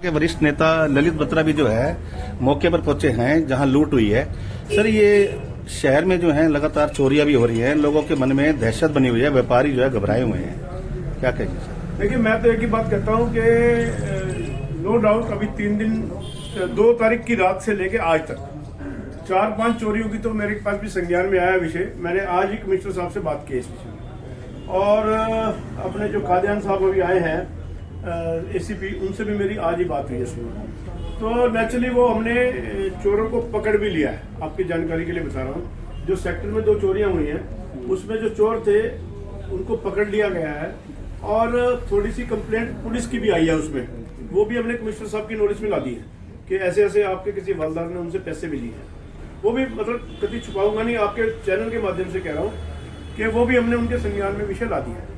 के वरिष्ठ नेता ललित बत्रा भी जो है मौके पर पहुंचे हैं जहां लूट हुई है। सर, ये शहर में जो है लगातार चोरियां भी हो रही हैं, लोगों के मन में दहशत बनी हुई है, व्यापारी जो है घबराए हुए हैं, क्या कहेंगे सर? देखिए, मैं तो एक ही बात कहता हूं कि नो डाउट अभी 3 दिन 2 तारीख की रात से लेके आज तक 4-5 चोरियों की तो मेरे पास भी संज्ञान में आया विषय। मैंने आज ही कमिश्नर साहब से बात की इस विषय में, और अपने जो कादियान साहब अभी आए हैं एसीपी, उनसे भी मेरी आज ही बात हुई है सुबह। तो नेचुरली वो हमने चोरों को पकड़ भी लिया है। आपकी जानकारी के लिए बता रहा हूँ, जो सेक्टर में 2 चोरियां हुई हैं उसमें जो चोर थे उनको पकड़ लिया गया है, और थोड़ी सी कंप्लेंट पुलिस की भी आई है उसमें, वो भी हमने कमिश्नर साहब की नोटिस में ला दी है कि ऐसे ऐसे आपके किसी वालदार ने उनसे पैसे भी लिए हैं। वो भी मतलब कभी छुपाऊंगा नहीं, आपके चैनल के माध्यम से कह रहा हूँ कि वो भी हमने उनके संज्ञान में विषय ला दिया है।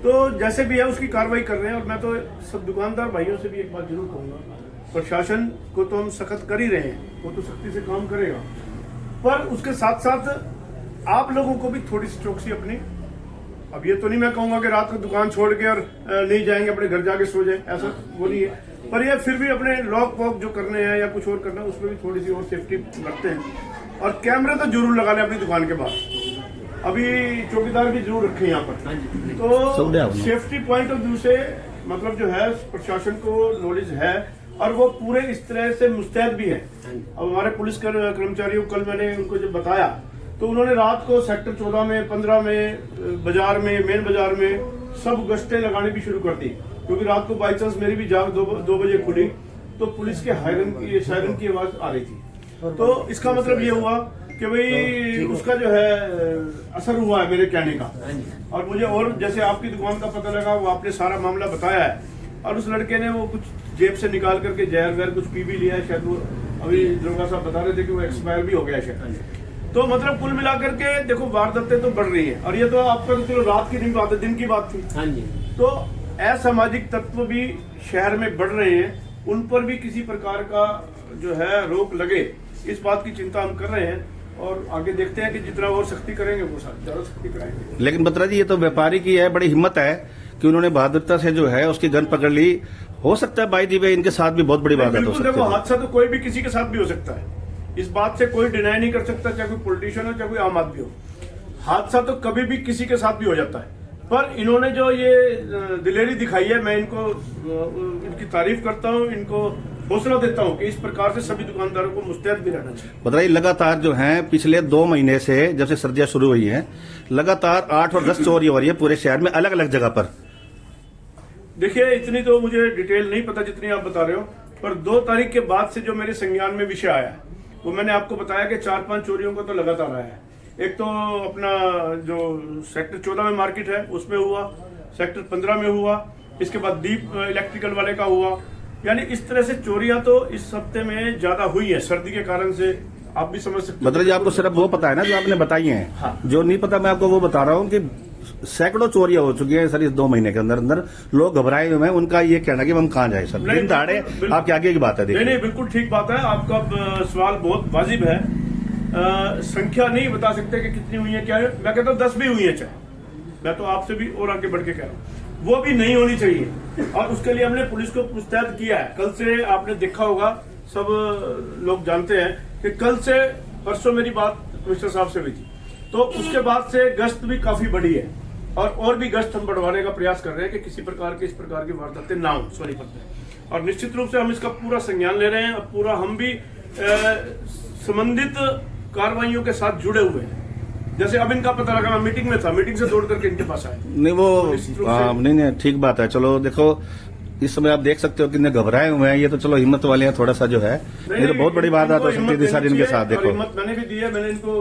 तो जैसे भी है उसकी कार्रवाई कर रहे हैं। और मैं तो सब दुकानदार भाइयों से भी एक बात जरूर कहूंगा, प्रशासन को तो हम सख्त कर ही रहे हैं, वो तो सख्ती से काम करेगा, पर उसके साथ साथ आप लोगों को भी थोड़ी सी चौकसी अपनी। अब ये तो नहीं मैं कहूंगा कि रात को दुकान छोड़ के और नहीं जाएंगे, अपने घर जाके सो जाए, ऐसा वो नहीं है। पर ये फिर भी अपने लॉक वॉक जो करने हैं या कुछ और करना है उसमें भी थोड़ी सी और सेफ्टी रखते हैं। और कैमरे तो जरूर लगा लें अपनी दुकान के बाहर, अभी चौकीदार भी जरूर रखें यहाँ पर। तो सेफ्टी पॉइंट ऑफ व्यू से मतलब जो है प्रशासन को नॉलेज है, और वो पूरे इस तरह से मुस्तैद भी है। अब हमारे पुलिस कर्मचारियों को कल मैंने उनको जब बताया तो उन्होंने रात को सेक्टर 14 में 15 में बाजार में मेन बाजार में सब गश्तें लगानी भी शुरू कर दी, क्योंकि रात को बाई चांस मेरी भी जाग 2 बजे खुली तो पुलिस के सायरन की आवाज आ रही थी। तो इसका मतलब ये हुआ कि भाई उसका जो है असर हुआ है मेरे कहने का। और मुझे और जैसे आपकी दुकान का पता लगा, वो आपने सारा मामला बताया है, और उस लड़के ने वो कुछ जेब से निकाल करके जहर वहर कुछ पी भी लिया है शायद। वो अभी दुर्गा साहब बता रहे थे कि वो एक्सपायर भी हो गया शायद। तो मतलब कुल मिलाकर के देखो वारदातें तो बढ़ रही है, और ये तो आपका तो चलो रात की नहीं बात है, दिन की बात थी। तो असामाजिक तत्व भी शहर में बढ़ रहे हैं, उन पर भी किसी प्रकार का जो है रोक लगे, इस बात की चिंता हम कर रहे हैं। और आगे देखते हैं कि जितना और सख्ती करेंगे वो ज्यादा सख्ती कराएंगे। लेकिन बत्रा जी, ये तो व्यापारी की है बड़ी हिम्मत है कि उन्होंने बहादुरता से जो है उसकी गन पकड़ ली। हो सकता है बाई दी वे इनके साथ भी बहुत बड़ी बात हो सकती है। देखो, हादसा तो कोई भी किसी के साथ भी हो सकता है, इस बात से कोई डिनाई नहीं कर सकता, चाहे कोई पॉलिटिशियन हो चाहे कोई आम आदमी हो। हादसा तो कभी भी किसी के साथ भी हो जाता है, पर इन्होंने जो ये दिलेरी दिखाई है, मैं इनको इनकी तारीफ करता हूँ, इनको हौसला देता हूँ कि इस प्रकार से सभी दुकानदारों को मुस्तैद भी रहना चाहिए। बताइए, लगातार जो है पिछले 2 महीने से जब से सर्दियां शुरू हुई हैं, लगातार 8 और 10 चोरी हो रही है पूरे शहर में अलग अलग जगह पर। देखिए, इतनी तो मुझे डिटेल नहीं पता जितनी आप बता रहे हो, पर 2 तारीख के बाद से जो मेरे संज्ञान में विषय आया वो मैंने आपको बताया कि 4-5 चोरियों को तो लगातार आया है। एक तो अपना जो सेक्टर 14 में मार्केट है उसमें हुआ, सेक्टर 15 में हुआ, इसके बाद दीप इलेक्ट्रिकल वाले का हुआ। यानी इस तरह से चोरियां तो इस हफ्ते में ज्यादा हुई है सर्दी के कारण से, आप भी समझ सकते हैं। मतलब जी, आपको सिर्फ वो पता है ना जो आपने बताई हैं। हाँ। जो नहीं पता मैं आपको वो बता रहा हूँ कि सैकड़ों चोरियां हो चुकी है सर इस 2 महीने के अंदर अंदर। लोग घबराए हुए हैं, उनका ये कहना कि हम कहाँ जाए सर, दिन दहाड़े आपके आगे की बात है। नहीं, बिल्कुल ठीक बात है, आपका सवाल बहुत वाजिब है। संख्या नहीं बता सकते कि कितनी हुई है क्या है, मैं कहता हूँ 10 भी हुई है, चाहे मैं तो आपसे भी और आगे बढ़ के कह रहा हूँ, वो भी नहीं होनी चाहिए। और उसके लिए हमने पुलिस को मुस्तैद किया है। कल से आपने देखा होगा, सब लोग जानते हैं कि कल से परसों मेरी बात कमिश्नर साहब से हुई थी, तो उसके बाद से गश्त भी काफी बढ़ी है, और भी गश्त हम बढ़वाने का प्रयास कर रहे हैं कि किसी प्रकार के इस प्रकार की वारदातें ना हो सोनीपत में। और निश्चित रूप से हम इसका पूरा संज्ञान ले रहे हैं, और पूरा हम भी संबंधित कार्रवाइयों के साथ जुड़े हुए हैं। जैसे अब इनका पता लगा, मैं मीटिंग में था, मीटिंग से दौड़ करके इनके पास आया। नहीं वो नहीं ठीक बात है। चलो देखो, इस समय आप देख सकते हो कितने घबराए हुए हैं, ये तो चलो हिम्मत वाले हैं थोड़ा सा जो है, ये तो बहुत बड़ी बात हो सकती थी सर इनके साथ। देखो, हिम्मत मैंने भी दी है, मैंने इनको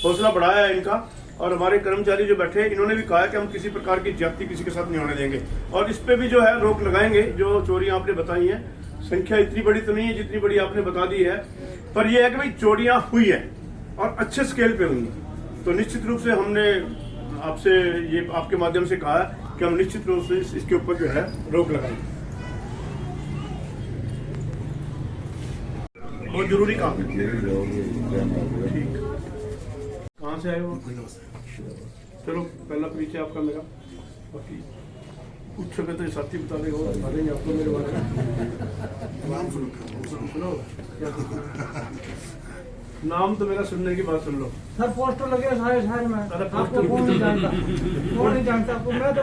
हौसला बढ़ाया है इनका, और हमारे कर्मचारी जो बैठे इन्होंने भी कहा कि हम किसी प्रकार की ज्यादती किसी के साथ नहीं होने देंगे, और इस पे भी जो है रोक लगाएंगे। जो चोरियां आपने बताई हैं, संख्या इतनी बड़ी तो नहीं है जितनी बड़ी आपने बता दी है, पर यह है कि भाई चोरियां हुई है और अच्छे स्केल पे हुई है। तो निश्चित रूप से हमने आपसे ये आपके माध्यम से कहा कि हम निश्चित रूप से इसके ऊपर जो है रोक लगाएंगे। बहुत जरूरी काम है। ठीक, कहाँ से आए हो? चलो पहला परिचय आपका मेरा, बाकी पूछोगे तो ये साथी बता देगा, वो बता देंगे आपको मेरे बारे में। सुनो क्या नाम तो मेरा सुनने की बात सुन लो। सर पोस्टर लगे सारे शहर में, अरे आपको कौन नहीं जानता, कौन नहीं जानता आपको, मैं तो